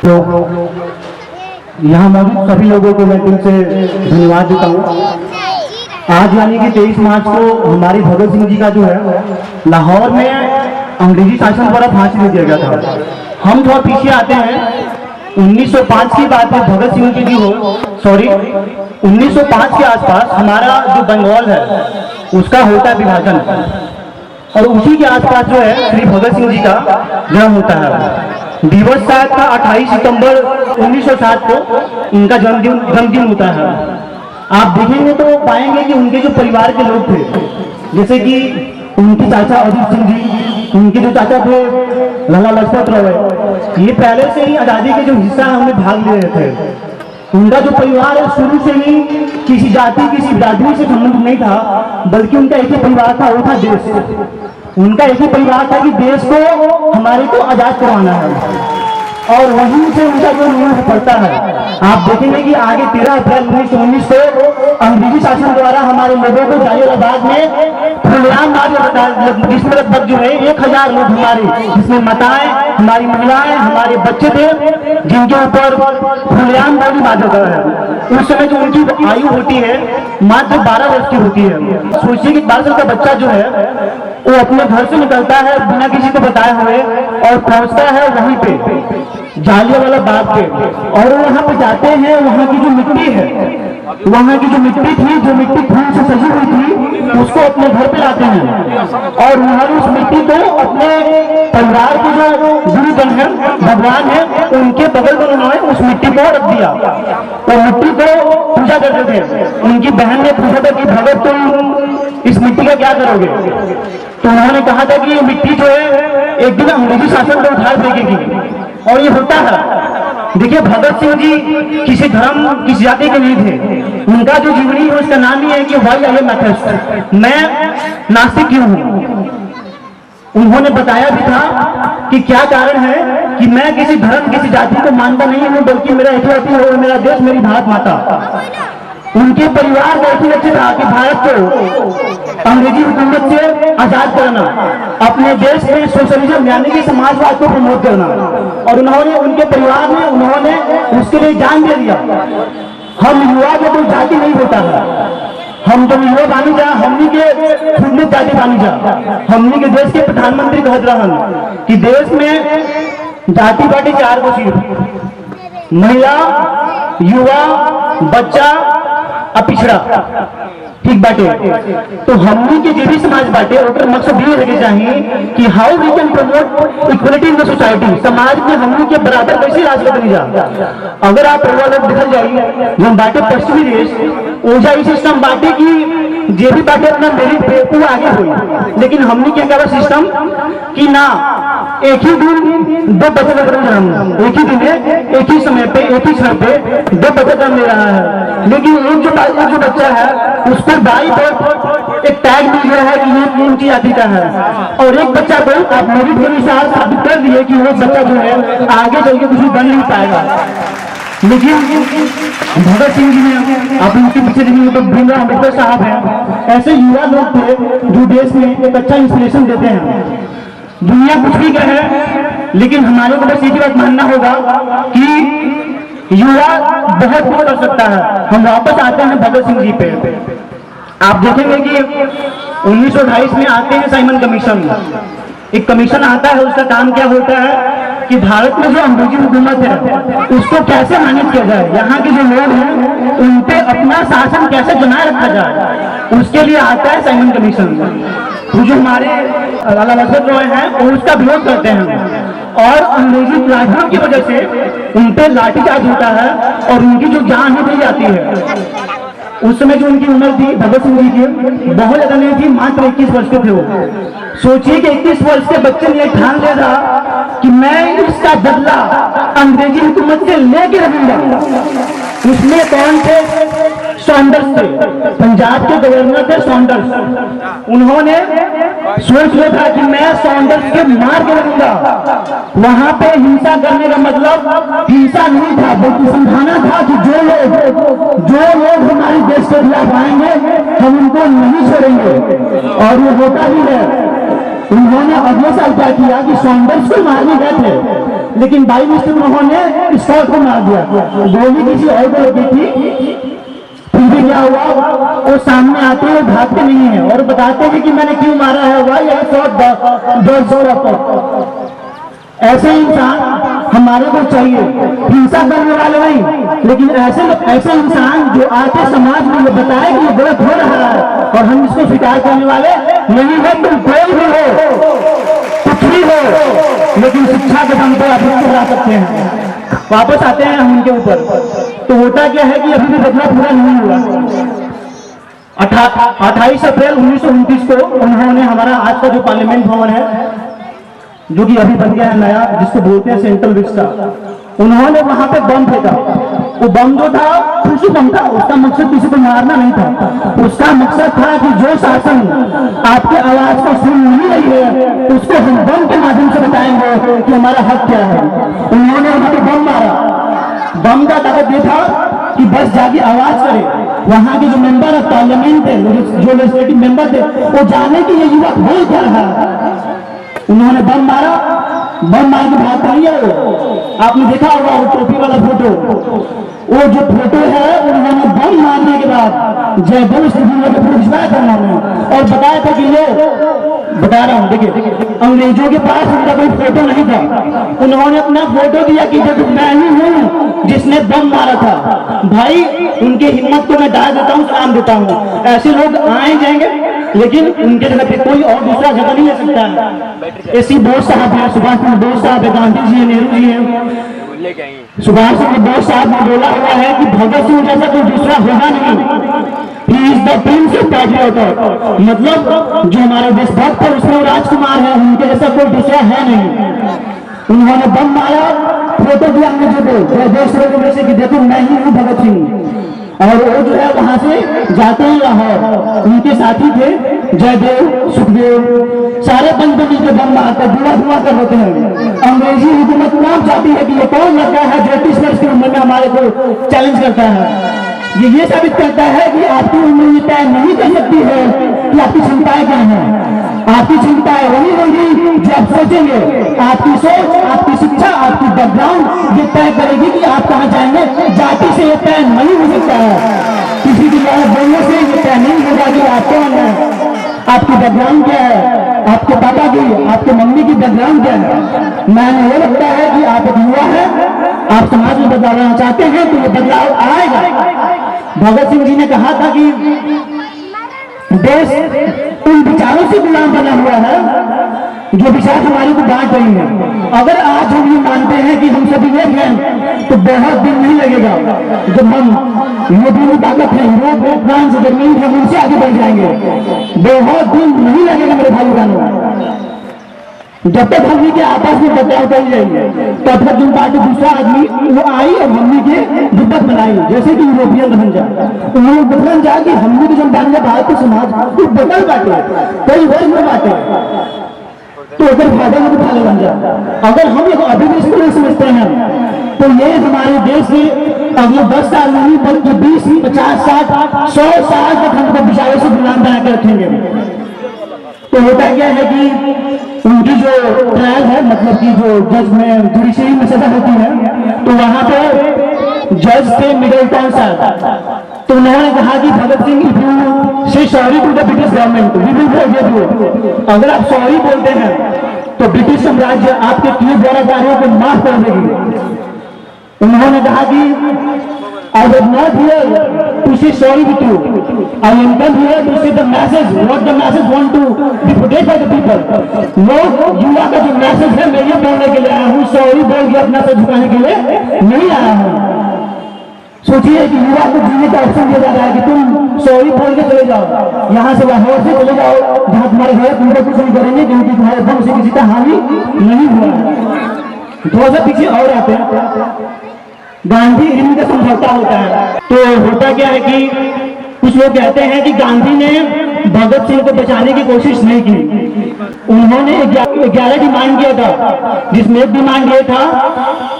तो यहाँ मौजूद सभी लोगों को मैं दिल से धन्यवाद देता हूँ। आज यानी कि 23 मार्च को हमारे भगत सिंह जी का जो है लाहौर में अंग्रेजी शासन द्वारा फांसी दे दिया गया था। हम थोड़ा पीछे आते हैं, 1905 की बात है, भगत सिंह जी की हो 1905 के आसपास हमारा जो बंगाल है उसका होता है विभाजन, और उसी के आसपास जो है श्री भगत सिंह जी का जन्म होता है। दिवस शायद का 28 सितंबर 1907 को इनका जन्मदिन होता है। आप देखेंगे तो पाएंगे कि उनके जो परिवार के लोग थे, जैसे कि उनके चाचा अजीत सिंह जी, उनके जो चाचा थे लाला लजपत राय, ये पहले से ही आज़ादी के जो हिस्सा हमें भाग ले रहे थे। उनका जो परिवार है शुरू से ही किसी जाति किसी बिरादरी से संबंध नहीं था, बल्कि उनका एक ही परिवार था, वो था देश। उनका एक ही परिवार था कि देश को हमारे को आजाद करवाना है, और वहीं से उनका जो निर्णय पड़ता है। आप देखेंगे कि आगे 13 अप्रैल 1919 को अंग्रेजी शासन द्वारा हमारे लोगों को जालियानवाला में खुलेआम मार दिया जाता है, जिसमें लगभग जो है 1000 लोग हमारे, जिसमें माताएं, हमारी महिलाएं, हमारे बच्चे थे, जिनके ऊपर खुलेआम गोली मार देता है। उस समय जो उनकी आयु होती है मात्र 12 वर्ष की होती है। सोचिए कि 12 साल का बच्चा जो है वो अपने घर से निकलता है बिना किसी को बताए हुए और पहुंचता है वहीं पे जालियानवाला बाग पे, और वहां पे जाते हैं। वहां की जो मिट्टी है, वहां की जो मिट्टी थी, जो मिट्टी खून से सजी हुई थी, उसको अपने घर पे लाते हैं, और उन्होंने उस मिट्टी को अपने परिवार के जो गुरुजन है, भगवान है, उनके बगल में उन्होंने उस मिट्टी को रख दिया और मिट्टी को पूजा करते थे। उनकी बहन ने पूछा था कि भगत तुम इस मिट्टी का क्या करोगे, तो उन्होंने कहा था कि ये मिट्टी जो है एक दिन अंग्रेजी शासन को उठार फेंकेगी, और ये होता है। देखिए भगत सिंह जी किसी धर्म किसी जाति के नहीं थे। उनका जो जीवनी है उसका नाम ही है कि व्हाई आई एम एथिस्ट, मैं नास्तिक क्यों हूं। उन्होंने बताया भी था कि क्या कारण है कि मैं किसी धर्म किसी जाति को मानता नहीं हूं, बल्कि मेरा एक जाति है, मेरा देश, मेरी भारत माता। उनके परिवार का एक लक्ष्य था कि भारत को अंग्रेजी हुकूमत से आजाद करना, अपने देश में सोशलिज्म यानी कि समाजवाद को प्रमोट करना, और उन्होंने उनके परिवार में उन्होंने उसके लिए जान दे दिया। हम युवा के कोई जाति नहीं होता है, हम जब युवा बानी जा हमनी के खुद जाति बानी जा। हमनी के देश के प्रधानमंत्री कहत रहन कि देश में जाति बाटी 4 को सिर्फ महिला, युवा, बच्चा, पिछड़ा, ठीक बाटे। तो हमनी के जो भी समाज बाटे ओकर मकसद ये रहे चाहिए कि how we can promote equality in the society, समाज में हमनी के बराबर कैसे राज करनी जा। अगर आप लोग देखल जाइए जो बाटे पश्चिमी देश, ओजा ये सिस्टम बाटे की जे भी बाटे अपना मेरिट पे वो आगे हुई, लेकिन हमनी के क्या सिस्टम कि ना एक ही दिन 2 बच्चे का जन्म, एक ही दिन एक ही समय पे एक ही समय पे 2 बच्चे जन्म ले रहा है, लेकिन एक जो बच्चा है उसको बाई पर एक टैग मिल गया है कि ये उनकी जाति का है, और एक बच्चा को आप मेरिट के अनुसार साबित कर दिए कि वो बच्चा जो है आगे चल के कुछ बन नहीं पाएगा। लेकिन भगत सिंह जी ने आप उनके पीछे देखिए तो भीमराव अम्बेडकर साहब हैं, ऐसे युवा लोग थे जो देश में एक अच्छा इंस्पिरेशन देते हैं। दुनिया कुछ भी कहे, लेकिन हमारे को बस एक ही बात मानना होगा कि युवा बहुत कुछ कर सकता है। हम वापस आते हैं भगत सिंह जी पे। आप देखेंगे कि 1928 में आते हैं साइमन कमीशन, एक कमीशन आता है, उसका काम क्या होता है कि भारत में जो अंग्रेजी हुकूमत है उसको कैसे मैनेज किया जाए, यहाँ के जो लोग हैं उन पे अपना शासन कैसे बनाए रखा जाए, उसके लिए आता है साइमन कमीशन। तो जो हमारे लाला लजपत राय हैं वो उसका विरोध करते हैं, और अंग्रेजी लाठियों की वजह से उन पे लाठीचार्ज होता है और उनकी जो जान ही दी जाती है। उस समय जो उनकी उम्र थी भगत सिंह जी की बहुत ज्यादा नहीं थी, मात्र 21 वर्ष के थे वो। सोचिए कि 21 वर्ष के बच्चे ने ठान ले रहा कि मैं इसका बदला अंग्रेजी हुकूमत से लेके रहूंगा। उसमें कौन थे? सॉन्डर्स थे, पंजाब के गवर्नर थे सॉन्डर्स। उन्होंने सोच लिया था कि मैं सॉन्डर्स के मार के रहूंगा। वहां पे हिंसा करने का मतलब हिंसा नहीं था, बल्कि समझाना था कि जो लोग हमारे देश के खिलाफ आएंगे हम उनको नहीं छोड़ेंगे, और ये होता भी है। उन्होंने अगले साल क्या किया कि सॉन्डर्स को मारने गए थे, लेकिन बाई मिस्टेक उन्होंने इस शॉट को मार दिया। गोली किसी और को लगी थी, फिर भी क्या हुआ, वो सामने आते हैं, भागते नहीं है और बताते हैं कि मैंने क्यों मारा है, भाई यह शॉट। ऐसे इंसान हमारे को चाहिए, हिंसा करने वाले नहीं, लेकिन ऐसे इंसान जो आके समाज में ये बताए कि ये गलत हो रहा है और हम इसको स्वीकार करने वाले नहीं है। तुम कोई भी हो, कुछ भी हो, लेकिन शिक्षा के दम पर आप इसको हरा सकते हैं। वापस आते हैं हम उनके ऊपर। तो होता क्या है कि अभी भी बदलाव पूरा नहीं हुआ। 28 अप्रैल 1929 को उन्होंने हमारा आज का जो पार्लियामेंट भवन है, जो कि अभी बन गया है नया, जिसको बोलते हैं सेंट्रल विस्टा, उन्होंने वहां पे बम फेंका। वो बम जो था खुशी बम था, उसका मकसद किसी को मारना नहीं था। उसका मकसद था कि जो शासन आपके आवाज को सुन नहीं रही है, उसको हम बम के माध्यम से बताएंगे कि हमारा हक क्या है। उन्होंने वहां पे बम मारा। बम का ताकत ये था कि बस जाके आवाज करे। वहां के जो मेंबर ऑफ पार्लियामेंट थे, जो लेजिस्लेटिव मेंबर थे, वो जाने कि ये युवक बोल क्या रहा है। उन्होंने बम मारा, बम मार के भाग पाई है। आपने देखा होगा वो टोपी वाला फोटो, वो जो फोटो है, उन्होंने बम मारने के बाद जय बोल से फोटो खिंचवाया था उन्होंने और बताया था कि ये बता रहा हूँ, देखिए अंग्रेजों के पास उनका कोई फोटो नहीं था। उन्होंने अपना फोटो दिया कि जब मैं ही हूँ जिसने बम मारा था। भाई उनकी हिम्मत को मैं डाल देता हूँ, सलाम देता हूँ। ऐसे लोग आए जाएंगे, लेकिन उनके जगह पे कोई और दूसरा जगह नहीं ले सकता है। ऐसी बोस साहब है, सुभाष चंद्र बोस साहब है, गांधी जी है, नेहरू जी है। सुभाष चंद्र बोस साहब ने बोला हुआ है कि भगत सिंह जैसा कोई दूसरा होगा नहीं। He is the Prince of patriot, मतलब जो हमारे देशभक्त है उसमें राजकुमार है, उनके जैसा कोई दूसरा है नहीं। उन्होंने बम मारा, फोटो दिया अंग्रेजों को, देश में से कि देखो मैं ही हूँ भगत सिंह। और वो जो है वहां से जाते ही लाहौर, उनके साथी थे जयदेव, सुखदेव, सारे बंद के बम मारकर धुआं कर होते हैं। अंग्रेजी हुकूमत नाम चाहती है कि ये कौन लड़का है जो 30 वर्ष की उम्र में हमारे को चैलेंज करता है। ये साबित करता है कि आपकी उम्र ये तय नहीं कर सकती है कि आपकी क्षमताएं क्या हैं। आपकी क्षमताएं वही होंगी जो आप सोचेंगे। आपकी सोच, आपकी शिक्षा, आपकी बैकग्राउंड ये तय करेगी कि आप कहाँ जाएंगे। जाति से ये तय नहीं हो सकता है, किसी की बात बोलने से ये तय नहीं होगा कि आप कौन है, आपकी बैकग्राउंड क्या है, आपके पापा की, आपके मम्मी की बैकग्राउंड क्या है। मैंने ये लगता है कि आप एक युवा है, आप समाज में बदलाव लाना चाहते हैं तो ये बदलाव आएगा। भगत सिंह जी ने कहा था कि देश उन विचारों से गुलाम बना हुआ है जो विचार हमारे को बांट रही है। अगर आज हम ये मानते हैं कि हम सभी एक हैं तो बहुत दिन नहीं लगेगा जब हम यूरोपीय ताकत है, यूरोप है, फ्रांस, जर्मनी है, उनसे आगे बढ़ जाएंगे। बहुत दिन नहीं लगेगा मेरे भाई बहनों। जब तक हमनी के आपस में बदलाव कर जाएंगे तब तक जो पार्टी दूसरा आदमी वो आई और हमनी के विपक्ष बनाई, जैसे कि यूरोपियन बन जाए, उन्होंने बदल जाए कि हमनी के जो बन गया भारतीय समाज वो बदल बांटे, कई वर्ग में बांटे, तो अगर फायदा में भाले बन जाए। अगर हम एक अभिव्यक्ति नहीं समझते हैं तो ये हमारे देश में अगले 10 साल नहीं बल्कि 20, 50, 60, 100 साल तक हमको विचारों से गुलाम बना के रखेंगे। तो होता क्या है कि उनकी जो ट्रायल है, मतलब कि जो जज में जुडिशरी में सजा होती है, तो वहां पे जज थे मिडलटन साहब। तो उन्होंने कहा कि Bhagat Singh if you say sorry to the British government we will forgive you. अगर आप सॉरी बोलते हैं तो ब्रिटिश साम्राज्य आपके किए द्वारा कार्यों को माफ कर देगी। उन्होंने कहा कि I was not here to say sorry with you. I am come here to say the message, what the message want to be portrayed by the people. लोग युवा का जो मैसेज है मैं ये बोलने के लिए आया हूँ, सॉरी बोल के अपना सर झुकाने के लिए नहीं आया हूँ। सोचिए कि युवा को जीने का ऑप्शन दिया जा रहा है कि तुम सॉरी बोल के चले जाओ, यहाँ से लाहौर से चले जाओ जहाँ तुम्हारे घर तुमको कुछ नहीं करेंगे क्योंकि तुम्हारे बम से किसी का हानि नहीं हुआ है। थोड़ा सा पीछे और आते हैं, गांधी हिंद का समझौता होता है। तो होता क्या है कि कुछ लोग कहते हैं कि गांधी ने भगत सिंह को बचाने की कोशिश नहीं की। उन्होंने 11 डिमांड किया था, जिसमें एक डिमांड ये था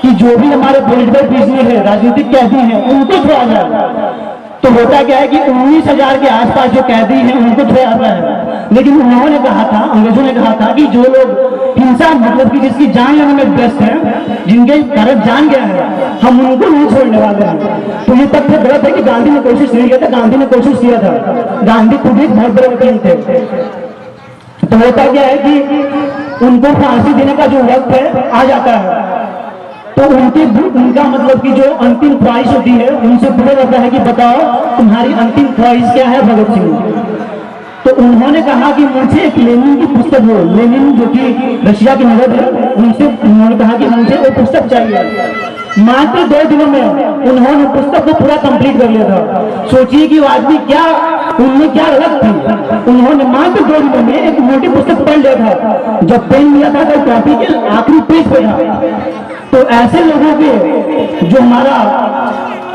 कि जो भी हमारे पॉलिटिकल प्रिजनर है, राजनीतिक कैदी हैं, उनको छोड़ा जाए। तो होता क्या है कि 19,000 के आसपास जो कैदी हैं उनको छोड़ा जाता है। लेकिन उन्होंने कहा था, अंग्रेजों ने कहा था कि जो लोग हिंसा मतलब कि जिसकी जान लेने में व्यस्त है, जिनके कारण जान गया है, हम उनको नहीं छोड़ने वाले हैं। तो ये तथ्य गलत है कि गांधी ने कोशिश नहीं किया था, गांधी ने कोशिश किया था। गांधी खुद एक बहुत बड़े वकील थे। तो होता क्या है कि उनको फांसी देने का जो वक्त है आ जाता है, तो उनका मतलब कि जो अंतिम ख्वाहिश होती है उनसे पूछा जाता है कि बताओ तुम्हारी अंतिम ख्वाहिश क्या है भगत सिंह। तो उन्होंने कहा कि मुझे एक लेनिन की पुस्तक हो, लेनिन जो कि रशिया के नगर है, उनसे उन्होंने कहा कि मुझे वो पुस्तक चाहिए। मात्र 2 दिनों में उन्होंने पुस्तक को पूरा कंप्लीट कर लिया था। सोचिए कि वो आदमी क्या, उनमें क्या लग थी। उन्होंने मात्र 2 दिनों में एक मोटी पुस्तक पढ़ लिया था। जब पेन मिला था तो कॉपी के आखिरी पेज पे था। तो ऐसे लोगों के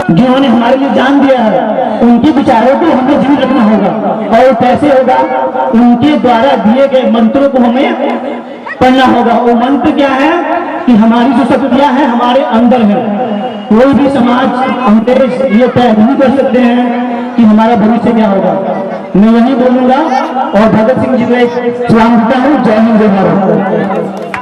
जिन्होंने हमारे लिए जान दिया है, उनके विचारों को हमें जीवित रखना होगा। और कैसे होगा? उनके द्वारा दिए गए मंत्रों को हमें पढ़ना होगा। वो मंत्र क्या है कि हमारी जो शक्तियां हैं हमारे अंदर है। कोई भी समाज अंग्रेज ये तय नहीं कर सकते हैं कि हमारा भविष्य क्या होगा। मैं यही बोलूंगा और भगत सिंह जी को एक सलाम देता हूँ। जय हिंद, जय भारत।